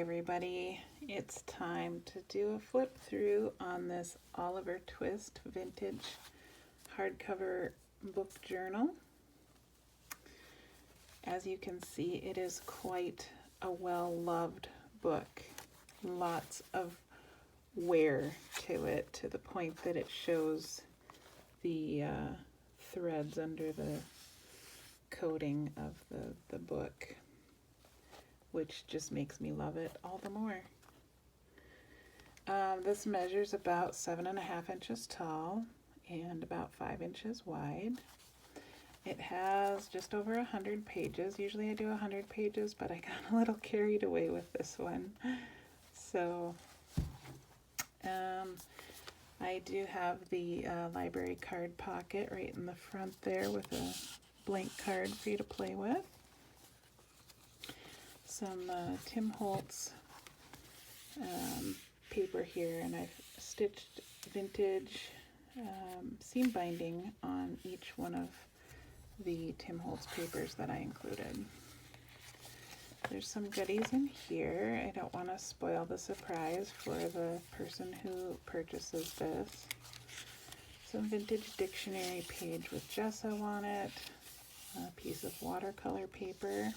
everybody, it's time to do a flip through on this Oliver Twist vintage hardcover book journal. As you can see, it is quite a well-loved book. Lots of wear to it, to the point that it shows the threads under the coating of the book, which just makes me love it all the more. This measures about 7.5 inches tall and about 5 inches wide. It has just over 100 pages. Usually I do 100 pages, but I got a little carried away with this one. So I do have the library card pocket right in the front there with a blank card for you to play with. Some Tim Holtz paper here, and I've stitched vintage seam binding on each one of the Tim Holtz papers that I included. There's some goodies in here. I don't want to spoil the surprise for the person who purchases this. Some vintage dictionary page with gesso on it, a piece of watercolor paper.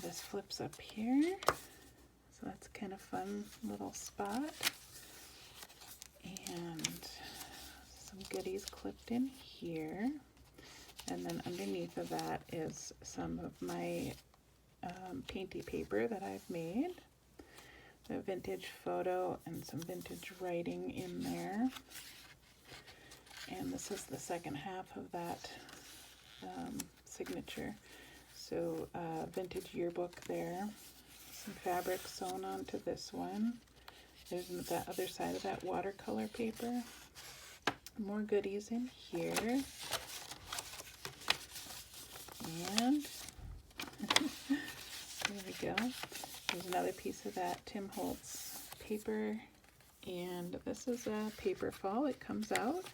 This flips up here, so that's kind of fun little spot. And some goodies clipped in here. And then underneath of that is some of my painty paper that I've made. A vintage photo and some vintage writing in there. And this is the second half of that signature. So vintage yearbook there. Some fabric sewn onto this one. There's the other side of that watercolor paper. More goodies in here. And there we go. There's another piece of that Tim Holtz paper. And this is a paper fall. It comes out.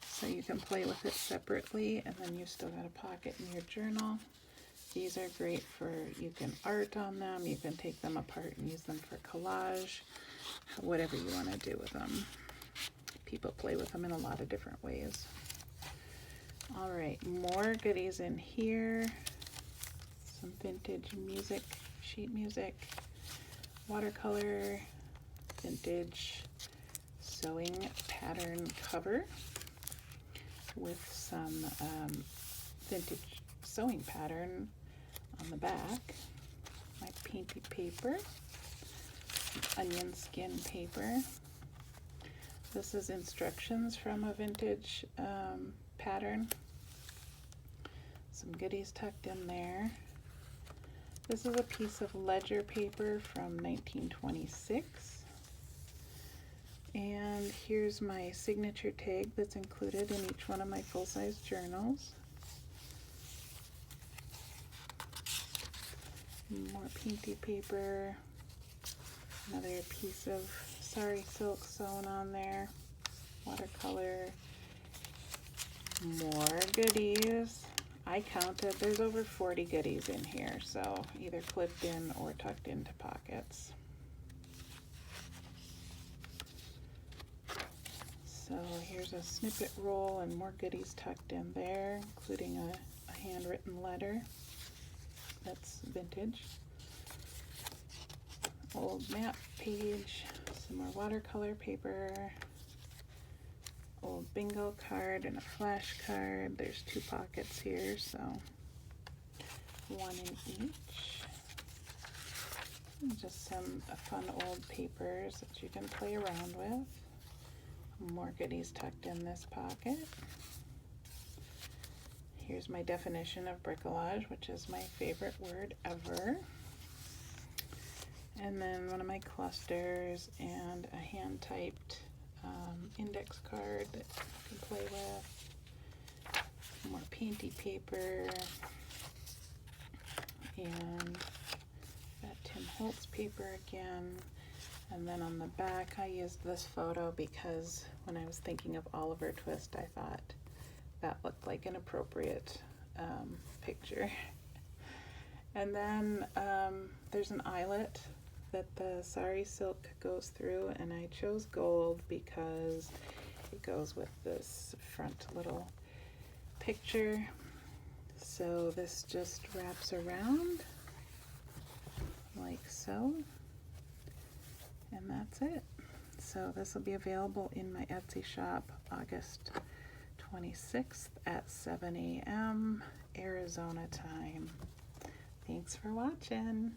So you can play with it separately, and then you've still got a pocket in your journal. These are great for, you can art on them, you can take them apart and use them for collage, whatever you want to do with them. People play with them in a lot of different ways. All right, more goodies in here. Some vintage music, sheet music, watercolor, vintage sewing pattern cover with some vintage sewing pattern on the back. My painty paper, onion skin paper. This is instructions from a vintage pattern. Some goodies tucked in there. This is a piece of ledger paper from 1926. And here's my signature tag that's included in each one of my full-size journals. More painty paper. Another piece of sari silk sewn on there. Watercolor. More goodies. I counted, there's over 40 goodies in here, so either clipped in or tucked into pockets. So here's a snippet roll and more goodies tucked in there, including a handwritten letter that's vintage. Old map page, some more watercolor paper, old bingo card and a flash card. There's 2 pockets here, so 1 in each. And just some fun old papers that you can play around with. More goodies tucked in this pocket. Here's my definition of bricolage, which is my favorite word ever. And then one of my clusters and a hand-typed index card that you can play with. More painty paper. And that Tim Holtz paper again. And then on the back, I used this photo because when I was thinking of Oliver Twist, I thought that looked like an appropriate picture. And then there's an eyelet that the sari silk goes through, and I chose gold because it goes with this front little picture. So this just wraps around like so, and that's it. So this will be available in my Etsy shop August 26th at 7 a.m. Arizona time. Thanks for watching.